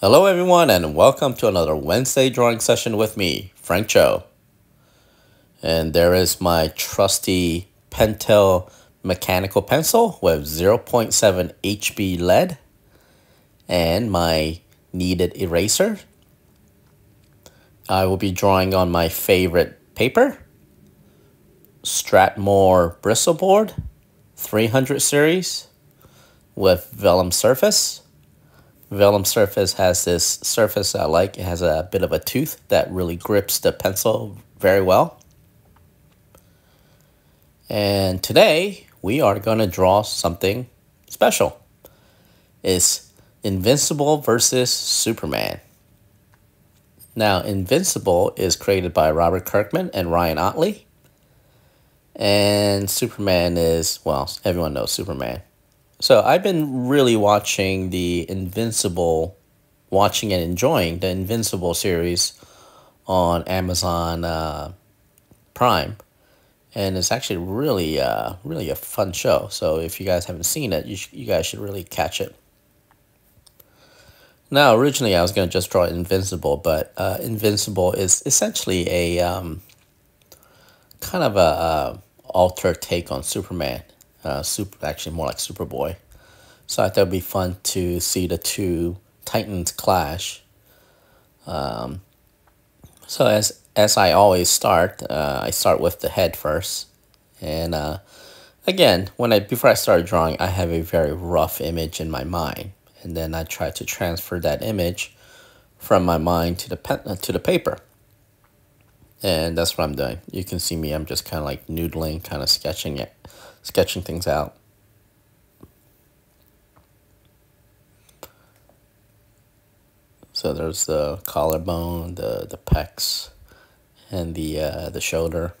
Hello, everyone, and welcome to another Wednesday drawing session with me, Frank Cho. And there is my trusty Pentel mechanical pencil with 0.7 HB lead and my kneaded eraser. I will be drawing on my favorite paper, Strathmore bristle board 300 series with vellum surface. Vellum surface has this surface I like. It has a bit of a tooth that really grips the pencil very well. And today we are going to draw something special. It's Invincible versus Superman. Now, Invincible is created by Robert Kirkman and Ryan Ottley. And Superman is, well, everyone knows Superman. So I've been really watching and enjoying the Invincible series on Amazon Prime. And it's actually really a fun show. So if you guys haven't seen it, you guys should really catch it. Now, originally I was going to just draw Invincible, but Invincible is essentially a kind of a alter take on Superman. Actually more like Superboy. So I thought it'd be fun to see the two Titans clash. So as I always start, I start with the head first. And again, before I start drawing, I have a very rough image in my mind, and then I try to transfer that image from my mind to the paper. And that's what I'm doing. You can see me, I'm just kind of like noodling, kind of sketching things out. So there's the collarbone, the pecs, and the shoulder.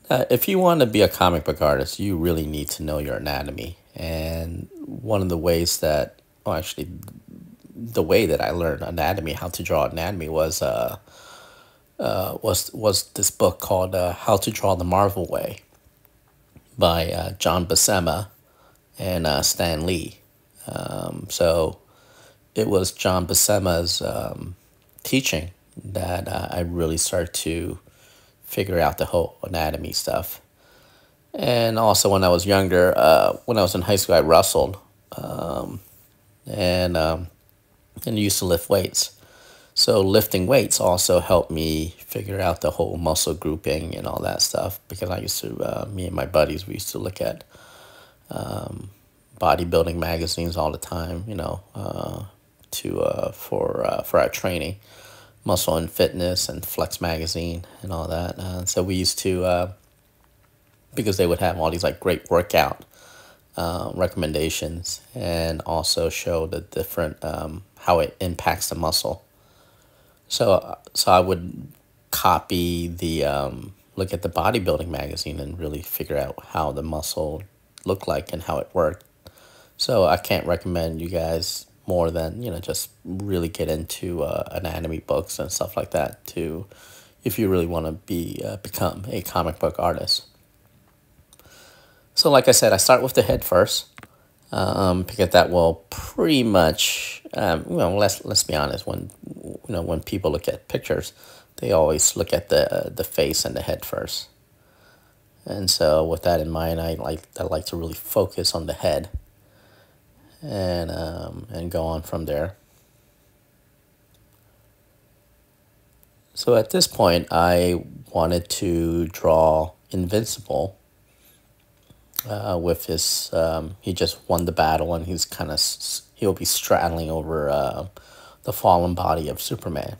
If you want to be a comic book artist, you really need to know your anatomy. And one of the ways that, well, actually, the way that I learned anatomy, how to draw anatomy, was this book called How to Draw the Marvel Way by John Buscema and Stan Lee. So it was John Buscema's teaching that I really started to figure out the whole anatomy stuff. And also when I was younger, when I was in high school, I wrestled and used to lift weights. So lifting weights also helped me figure out the whole muscle grouping and all that stuff, because I used to, me and my buddies, we used to look at bodybuilding magazines all the time, for our training, Muscle and Fitness and Flex magazine and all that. So we used to, because they would have all these like great workout recommendations, and also show the different how it impacts the muscle. So I would copy look at the bodybuilding magazine and really figure out how the muscle looked like and how it worked. So I can't recommend you guys more than, just really get into anatomy books and stuff like that if you really want to become a comic book artist. So like I said, I start with the head first, because that will pretty much, let's be honest, when people look at pictures, they always look at the face and the head first. And so with that in mind, I like to really focus on the head and go on from there. So at this point, I wanted to draw Invincible with his, he just won the battle, and he'll be straddling over the fallen body of Superman.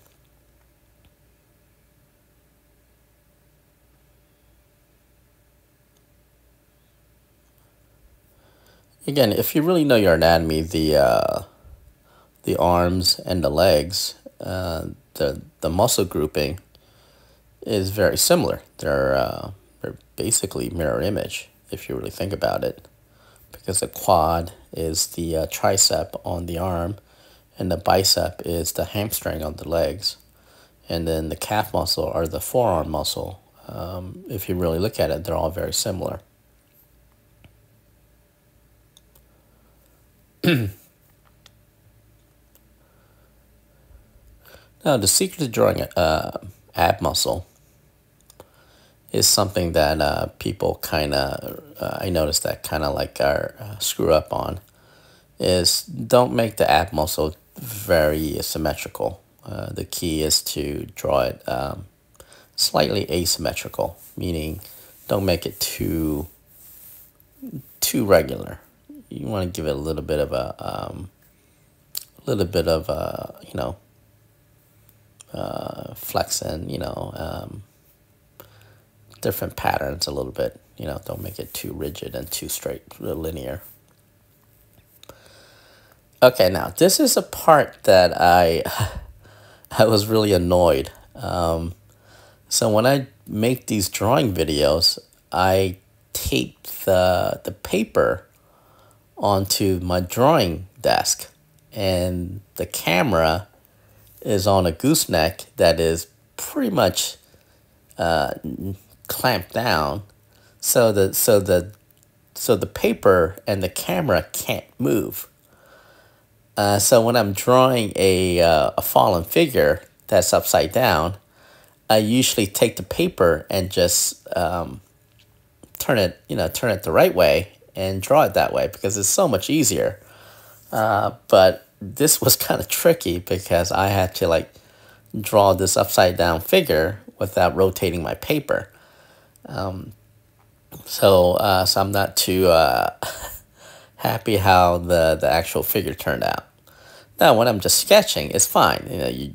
Again, if you really know your anatomy, the arms and the legs, the muscle grouping is very similar. They're basically mirror image, if you really think about it, because the quad is the tricep on the arm, and the bicep is the hamstring on the legs, and then the calf muscle or the forearm muscle. If you really look at it, they're all very similar. Now, the secret to drawing ab muscle is something that people kind of, I noticed that kind of like are screw up on, is don't make the ab muscle very symmetrical. The key is to draw it slightly asymmetrical, meaning don't make it too regular. You want to give it a little bit of flex and different patterns a little bit. Don't make it too rigid and too straight, linear. Okay, now this is a part that I I was really annoyed. So when I make these drawing videos, I tape the paper onto my drawing desk, and the camera is on a gooseneck that is pretty much clamped down, so the paper and the camera can't move. So when I'm drawing a fallen figure that's upside down, I usually take the paper and just turn it the right way and draw it that way because it's so much easier. But this was kind of tricky because I had to like draw this upside down figure without rotating my paper. So I'm not too happy how the actual figure turned out. Now, when I'm just sketching, it's fine.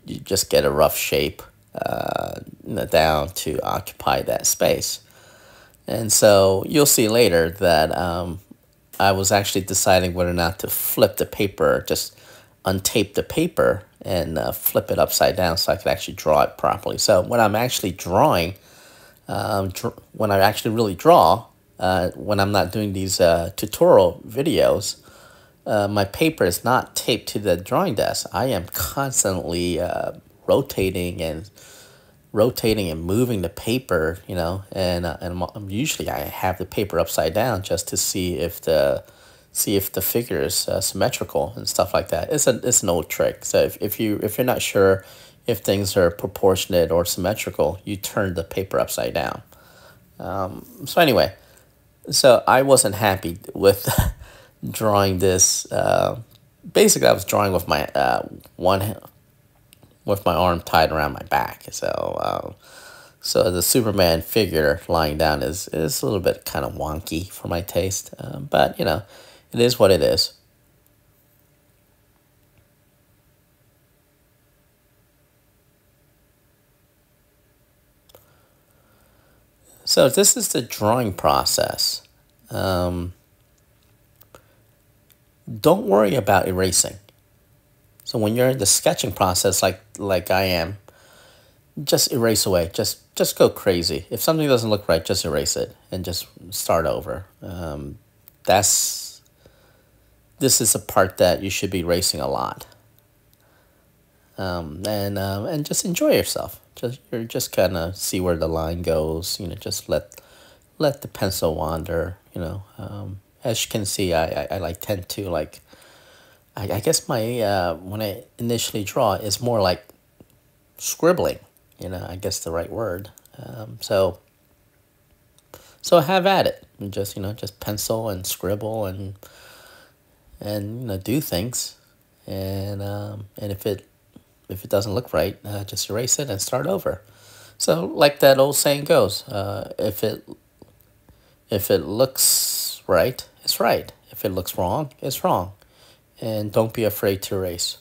You just get a rough shape down to occupy that space. And so you'll see later that I was actually deciding whether or not to flip the paper, just untape the paper and flip it upside down so I could actually draw it properly. So when I'm actually drawing, when I actually really draw, when I'm not doing these tutorial videos, my paper is not taped to the drawing desk. I am constantly rotating and moving the paper, and usually I have the paper upside down just to see if the figure is symmetrical and stuff like that. It's an old trick. So if you're not sure if things are proportionate or symmetrical, you turn the paper upside down. So anyway, so I wasn't happy with drawing this. Basically, I was drawing with my with my arm tied around my back. So the Superman figure lying down is a little bit kind of wonky for my taste. But it is what it is. So this is the drawing process. Don't worry about erasing. So when you're in the sketching process, like I am, just erase away. Just go crazy. If something doesn't look right, just erase it and just start over. This is a part that you should be erasing a lot. And just enjoy yourself. Just kind of see where the line goes. Just let the pencil wander. As you can see, I like tend to like. I guess my when I initially draw is more like scribbling. I guess the right word. So have at it. And just pencil and scribble and do things. And if it doesn't look right, just erase it and start over. So like that old saying goes, if it looks right, it's right. If it looks wrong, it's wrong. And don't be afraid to erase.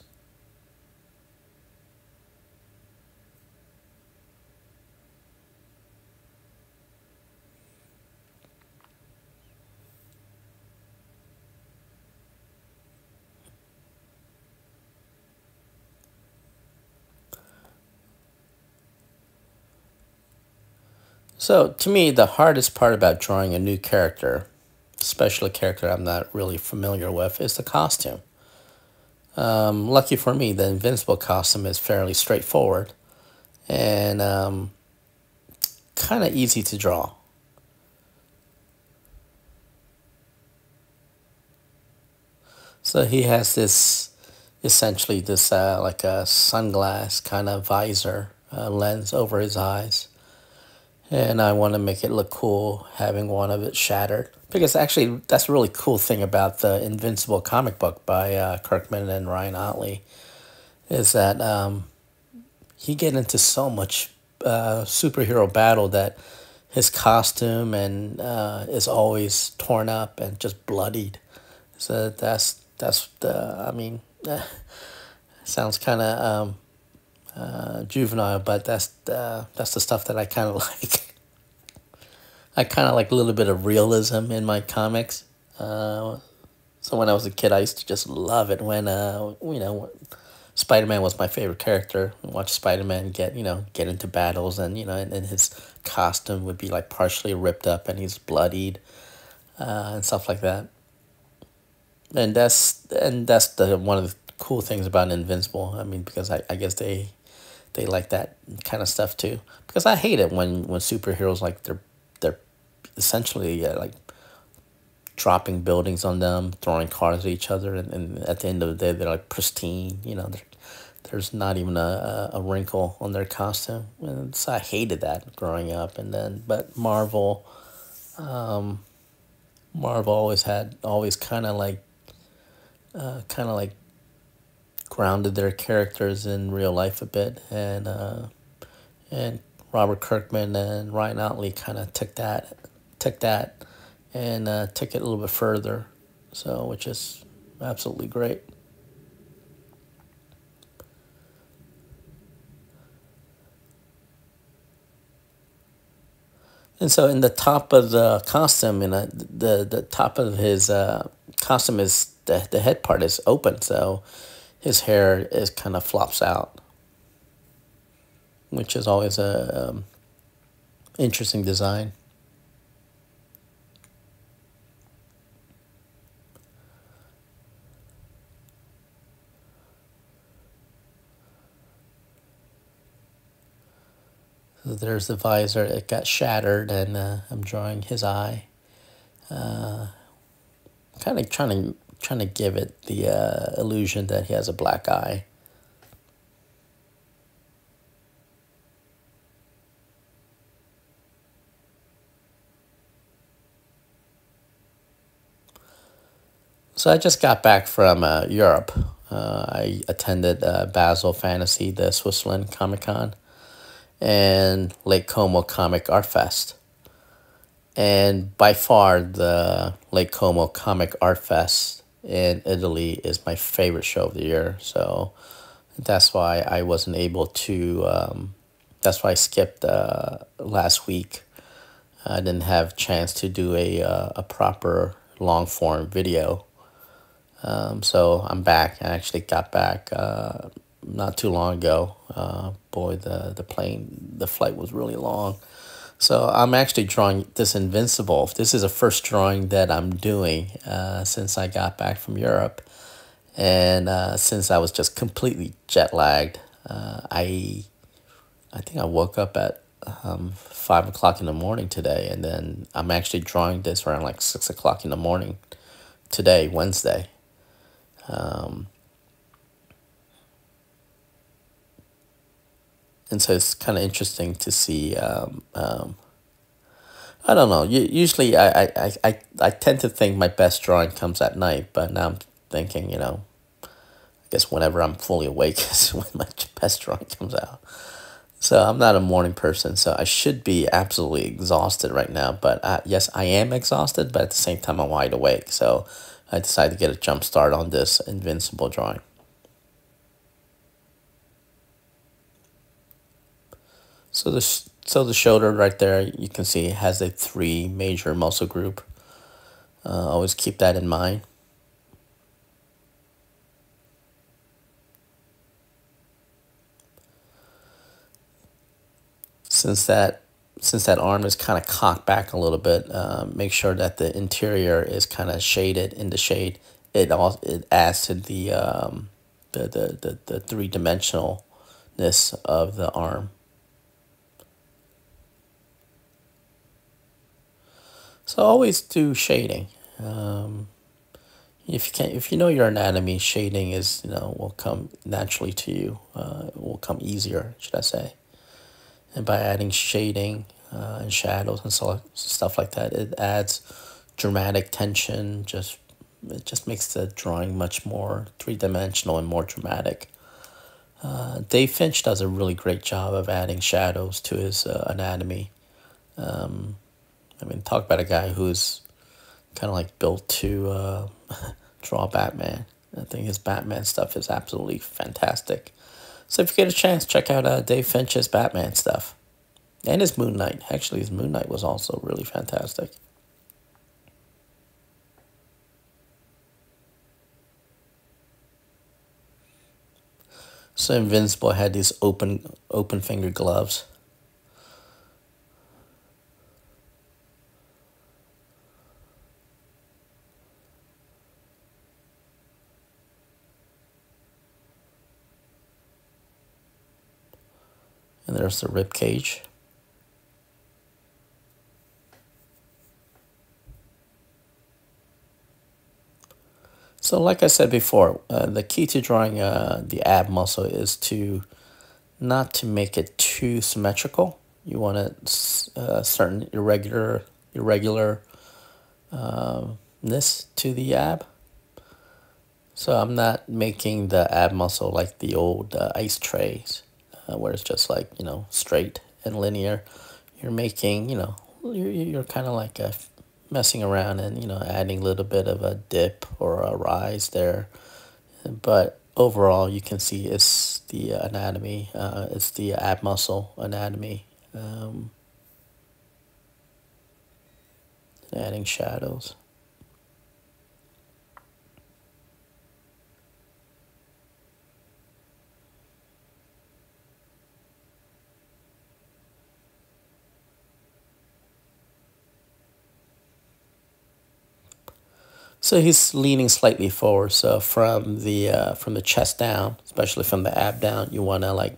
So to me, the hardest part about drawing a new character, especially a character I'm not really familiar with, is the costume. Lucky for me, the Invincible costume is fairly straightforward and kind of easy to draw. So he has this essentially this like a sunglass kind of visor lens over his eyes. And I want to make it look cool having one of it shattered. Because actually, that's a really cool thing about the Invincible comic book by Kirkman and Ryan Ottley, is that he get into so much superhero battle that his costume and is always torn up and just bloodied. So that's the, I mean, sounds kind of juvenile, but that's the stuff that I kind of like. I kind of like a little bit of realism in my comics. So when I was a kid, I used to just love it when Spider-Man was my favorite character. Watch Spider-Man get into battles, and and his costume would be like partially ripped up and he's bloodied and stuff like that. And that's the one of the cool things about Invincible. I mean, because I guess they like that kind of stuff too. Because I hate it when superheroes like they're essentially like dropping buildings on them, throwing cars at each other, and at the end of the day they're like pristine. There's not even a wrinkle on their costume. And so I hated that growing up. And then but Marvel always kind of like grounded their characters in real life a bit, and Robert Kirkman and Ryan Otley kind of took that and took it a little bit further, so which is absolutely great. And so in the top of the costume, the top of his costume is the head part is open, so his hair is kind of flops out, which is always a interesting design. So there's the visor. It got shattered, and I'm drawing his eye. Kind of trying to give it the illusion that he has a black eye. So I just got back from Europe. I attended Basel Fantasy, the Switzerland Comic Con, and Lake Como Comic Art Fest. And by far, the Lake Como Comic Art Fest in Italy is my favorite show of the year. So that's why I wasn't able to. That's why I skipped last week. I didn't have a chance to do a proper long form video. So I'm back. I actually got back not too long ago. Boy, the flight was really long. So I'm actually drawing this Invincible. This is the first drawing that I'm doing since I got back from Europe. And since I was just completely jet lagged, I think I woke up at 5 o'clock in the morning today, and then I'm actually drawing this around like 6 o'clock in the morning today, Wednesday. And so it's kind of interesting to see. I don't know. Usually, I tend to think my best drawing comes at night, but now I'm thinking, I guess whenever I'm fully awake is when my best drawing comes out. So I'm not a morning person, so I should be absolutely exhausted right now. But yes, I am exhausted, but at the same time, I'm wide awake. So I decided to get a jump start on this Invincible drawing. So the shoulder right there, you can see has a three major muscle group. Always keep that in mind. Since that arm is kind of cocked back a little bit, make sure that the interior is kind of shaded in the shade. It adds to the three dimensionalness of the arm. So always do shading. if you know your anatomy, shading is, will come naturally to you. It will come easier, should I say? And by adding shading and shadows and stuff like that, it adds dramatic tension. It just makes the drawing much more three-dimensional and more dramatic. Dave Finch does a really great job of adding shadows to his anatomy. I mean, talk about a guy who's kind of like built to draw Batman. I think his Batman stuff is absolutely fantastic. So if you get a chance, check out Dave Finch's Batman stuff. And his Moon Knight. Actually, his Moon Knight was also really fantastic. So Invincible had these open finger gloves. And there's the rib cage. So like I said before, the key to drawing the ab muscle is to not to make it too symmetrical. You want a certain irregularness to the ab. So I'm not making the ab muscle like the old ice trays, where it's just like, straight and linear. You're making, you're kind of like messing around and, adding a little bit of a dip or a rise there. But overall, you can see it's the anatomy, it's the ab muscle anatomy, adding shadows. So he's leaning slightly forward. So from the chest down, especially from the ab down, you want to like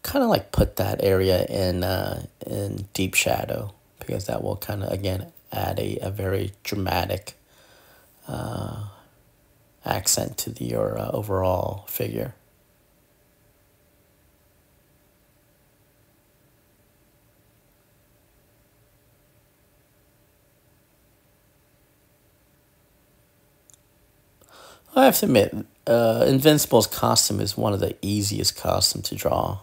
kind of like put that area in deep shadow, because that will kind of again add a very dramatic accent to your overall figure. I have to admit, Invincible's costume is one of the easiest costumes to draw.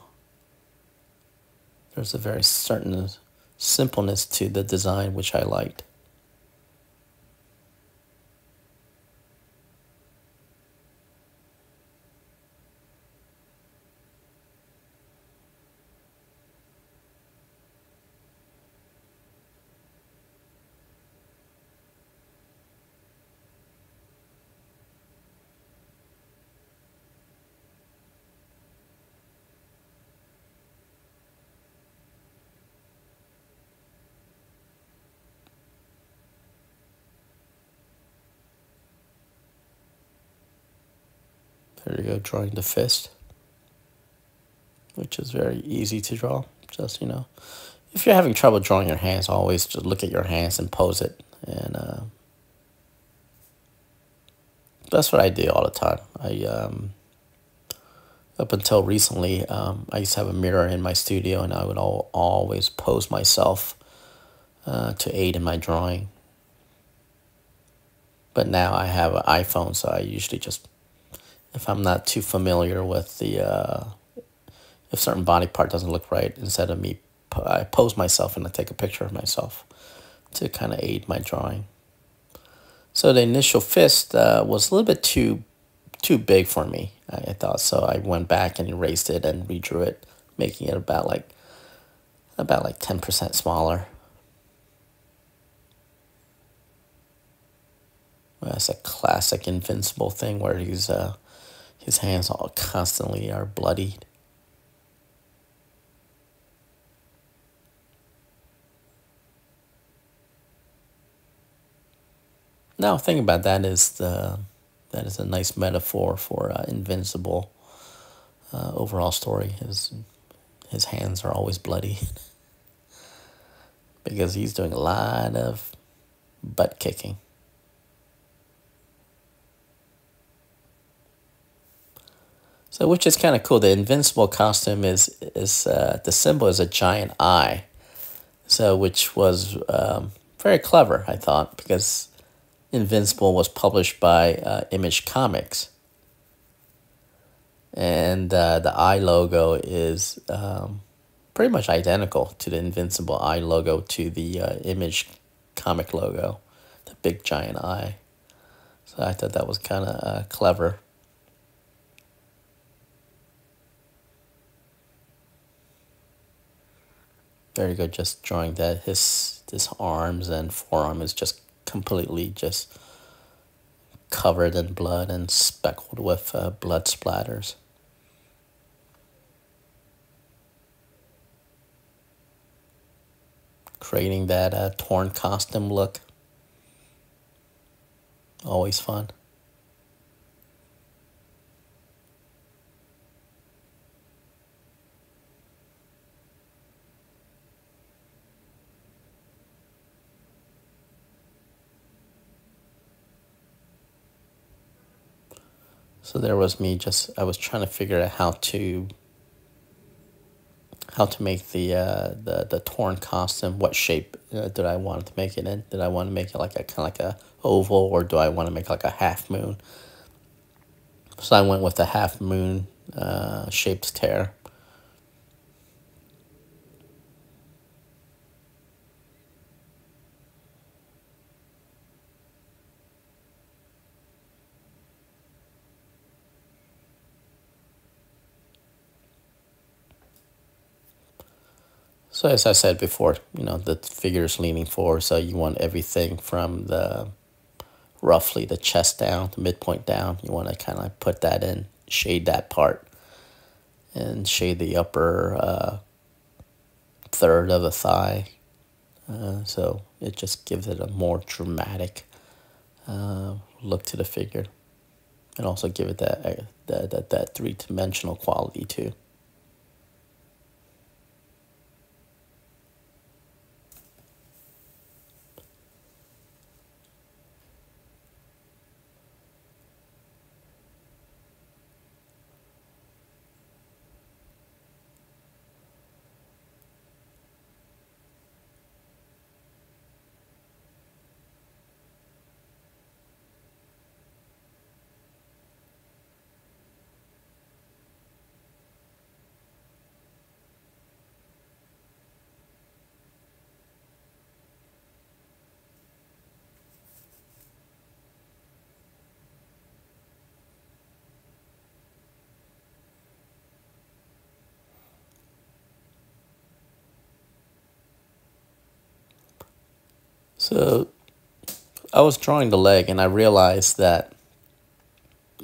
There's a very certain simpleness to the design which I liked. There you go, drawing the fist, which is very easy to draw. Just, if you're having trouble drawing your hands, always just look at your hands and pose it. And that's what I do all the time. Up until recently, I used to have a mirror in my studio, and I would always pose myself to aid in my drawing. But now I have an iPhone, so I usually just, if I'm not too familiar with if certain body part doesn't look right, instead of me, I pose myself and I take a picture of myself to kind of aid my drawing. So the initial fist was a little bit too big for me, I thought. So I went back and erased it and redrew it, making it about like 10% smaller. Well, that's a classic Invincible thing where his hands all constantly are bloodied. Now, think about that that is a nice metaphor for Invincible overall story. His hands are always bloody because he's doing a lot of butt kicking. So, which is kind of cool. The Invincible costume is the symbol is a giant eye. So, which was very clever, I thought, because Invincible was published by Image Comics, and the eye logo is pretty much identical to the Invincible eye logo to the Image comic logo, the big giant eye. So I thought that was kind of clever. Very good, just drawing that his arms and forearm is just completely just covered in blood and speckled with blood splatters. Creating that torn costume look. Always fun. So there was me I was trying to figure out how to make the torn costume. What shape did I want to make it in? Did I want to make it like a kind of like a oval, or do I want to make like a half moon? So I went with the half moon shaped tear. So as I said before, the figure's leaning forward, so you want everything from the roughly the chest down, the midpoint down. You want to kind of put that in, shade that part, and shade the upper third of the thigh. So it just gives it a more dramatic look to the figure, and also give it that three-dimensional quality too. So I was drawing the leg, and I realized that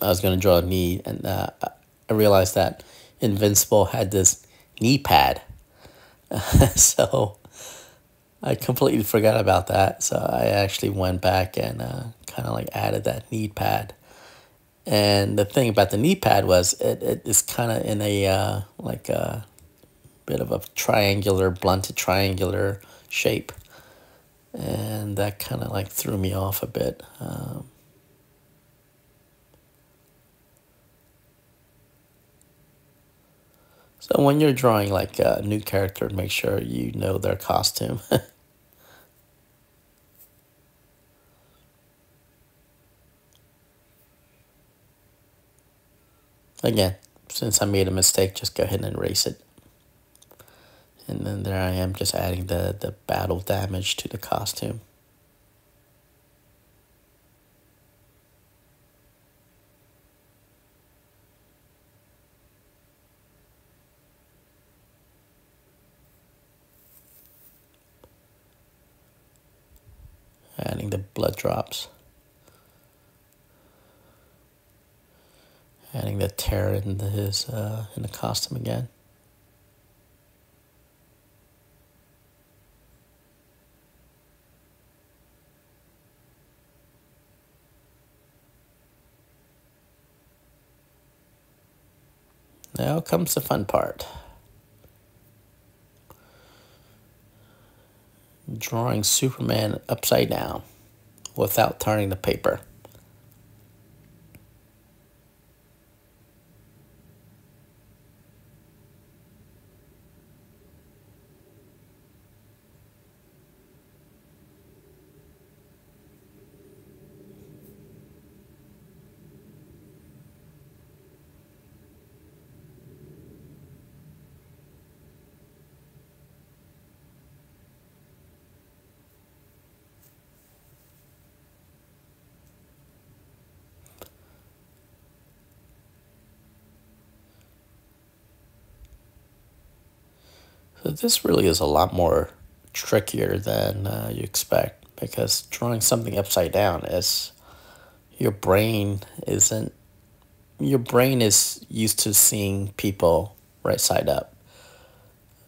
I was going to draw a knee, and I realized that Invincible had this knee pad. So I completely forgot about that. So I actually went back and kind of like added that knee pad. And the thing about the knee pad was it is kind of in a like a bit of a triangular, blunted triangular shape. And that kind of like threw me off a bit. So when you're drawing like a new character, make sure you know their costume. Again, since I made a mistake, just go ahead and erase it. And then there I am, just adding the battle damage to the costume. Adding the blood drops. Adding the tear into his in the costume again. Now comes the fun part. Drawing Superman upside down without turning the paper. So this really is a lot more trickier than you expect, because drawing something upside down is your brain isn't your brain is used to seeing people right side up,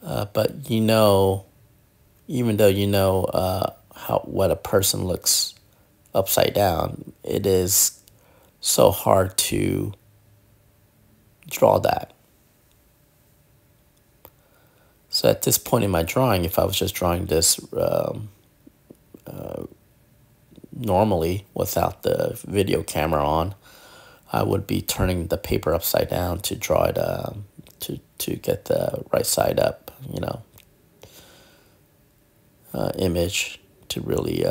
but even though how what a person looks upside down, it is so hard to draw that. So at this point in my drawing, if I was just drawing this normally without the video camera on, I would be turning the paper upside down to draw it to get the right side up, image to really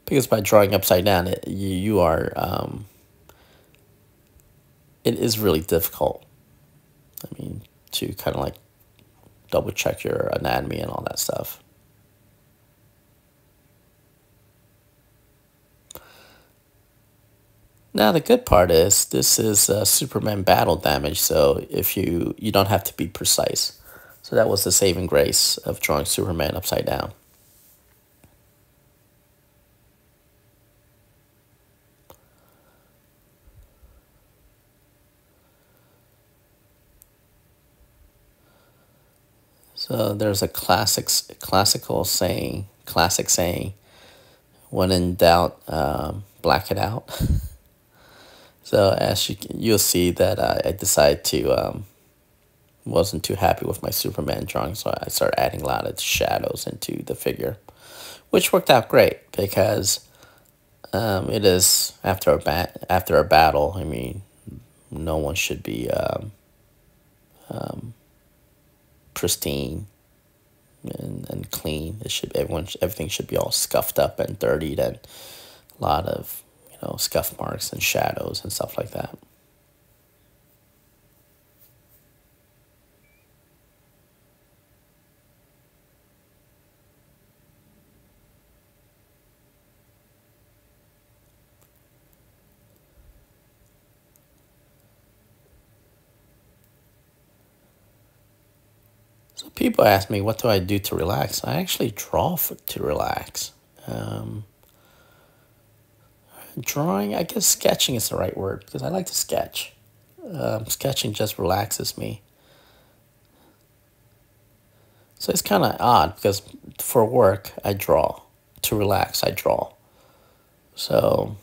because by drawing upside down, you are it is really difficult. I mean, to kind of like double check your anatomy and all that stuff. Now the good part is this is Superman battle damage, so if you don't have to be precise. So that was the saving grace of drawing Superman upside down. So there's a classic saying, when in doubt, black it out. So as you'll see that I decided to wasn't too happy with my Superman drawing, so I started adding a lot of shadows into the figure, which worked out great because it is after a battle. I mean, no one should be pristine and clean. Everything should be all scuffed up and dirtied, and a lot of scuff marks and shadows and stuff like that. So people ask me, what do I do to relax? I actually draw to relax. Drawing, I guess sketching is the right word, because I like to sketch. Sketching just relaxes me. So it's kind of odd because for work, I draw. To relax, I draw. So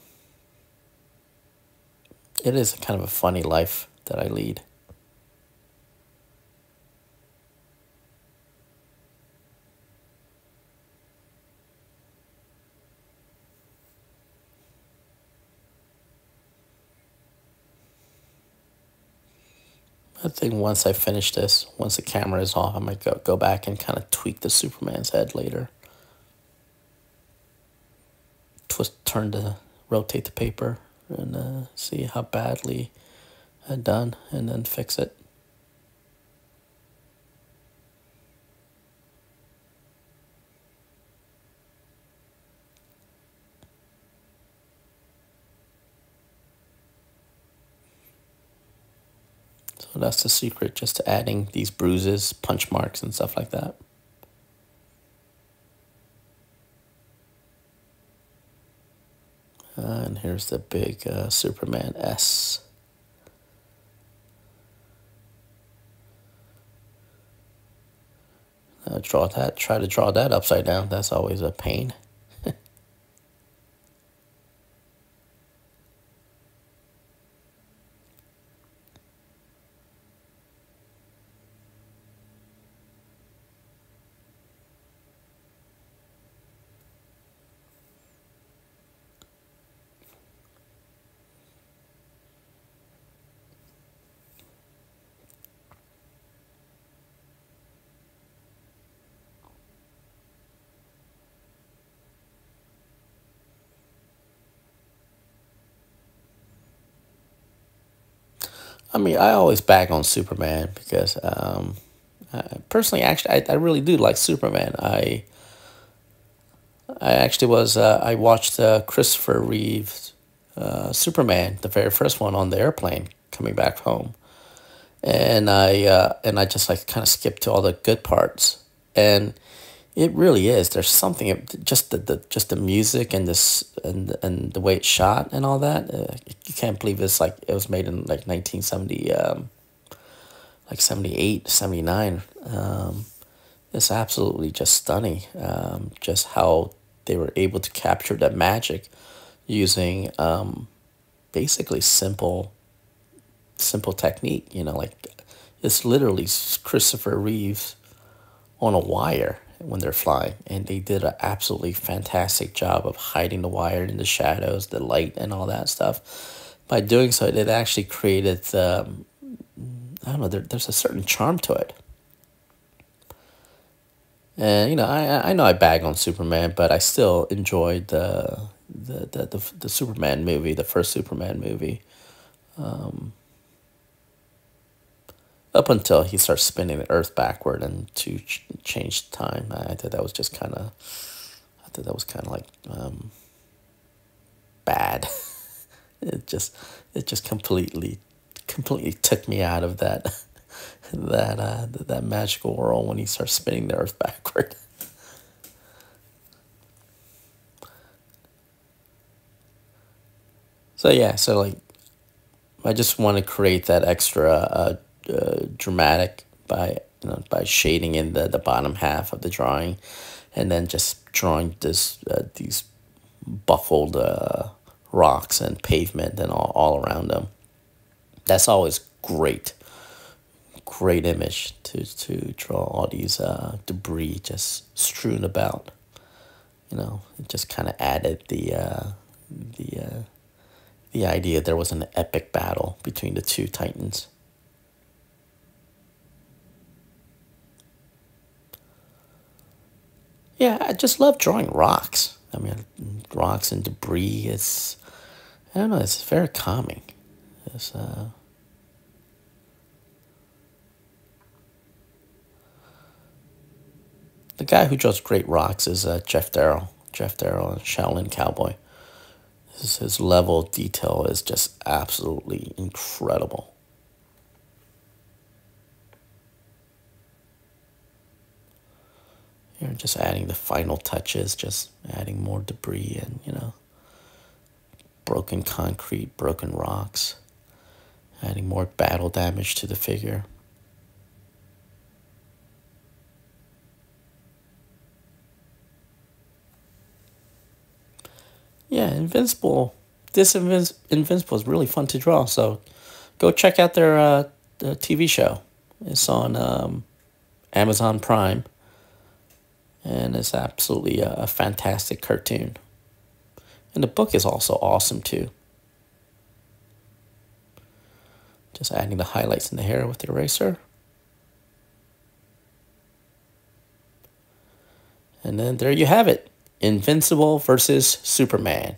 it is kind of a funny life that I lead. I think once I finish this, once the camera is off, I might go back and kind of tweak the Superman's head later. Rotate the paper and see how badly I've done, and then fix it. So that's the secret, just to adding these bruises, punch marks, and stuff like that. And here's the big Superman S. Try to draw that upside down. That's always a pain. I mean, I always bag on Superman because personally, actually, I really do like Superman. I actually I watched Christopher Reeve's Superman, the very first one, on the airplane coming back home. and I just like kind of skipped to all the good parts, and it really is. There's something just the music and this and the way it's shot and all that. You can't believe it's like it was made in like 1970, like 78, 79. It's absolutely just stunning. Just how they were able to capture that magic using basically simple technique. Like it's literally Christopher Reeves on a wire when they're flying, and they did an absolutely fantastic job of hiding the wire in the shadows, the light, and all that stuff. By doing so, it actually created I don't know. There's a certain charm to it. And I know I bag on Superman, but I still enjoyed the Superman movie, the first Superman movie, up until he starts spinning the Earth backward and to change time. I thought that was just kind of, I thought that was kind of like bad. It just it just completely took me out of that magical world when he starts spinning the Earth backward. So yeah, so like I just want to create that extra dramatic by by shading in the bottom half of the drawing, and then just drawing these buckled rocks and pavement and all around them. That's always great image to draw all these debris just strewn about. It just kind of added the idea there was an epic battle between the two titans. Yeah, I just love drawing rocks. I mean, rocks and debris. I don't know. It's very calming. It's The guy who draws great rocks is Jeff Darrow. Jeff Darrow and Shaolin Cowboy. His level of detail is just absolutely incredible. You're just adding the final touches, just adding more debris and, broken concrete, broken rocks, adding more battle damage to the figure. Yeah, Invincible. Invincible is really fun to draw. So go check out their the TV show. It's on Amazon Prime, and it's absolutely a fantastic cartoon. And the book is also awesome too. Just adding the highlights in the hair with the eraser. And then there you have it. Invincible versus Superman.